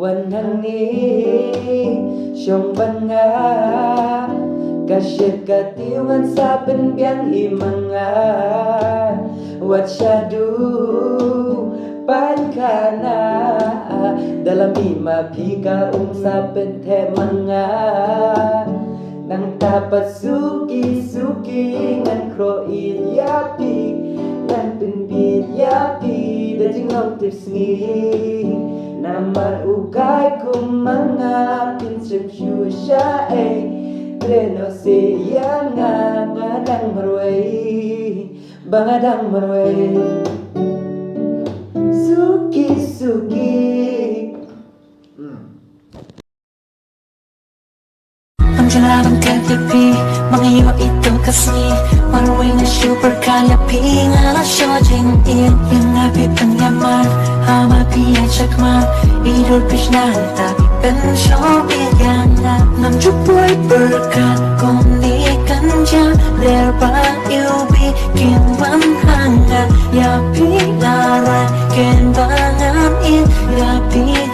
วันนั้นนี้ช่วงปัญหากะเช็ดกะติวันซาเป็นเบียงหิมังอาวัชดูปันkhana dalam lima pika sa pentemanga nang tapat suki ngan kroin yapi ngan pinpin yapi da jingong tipsngi namar ukay kumanga pinsem shusha treno se yanga ngadang marway bangadang marway Suki Ang jalaran kagabi Mga iyo ito kasi Marway na super kalapi Nga na siya jingin Yung api pangyaman Hamapi at sakman Idol pish na Tapi pensyo bigyan na Namjupoy berkat Kung di kanja Der pa iubi Kinwan hanga Yapi laran Ken bangan in Yapi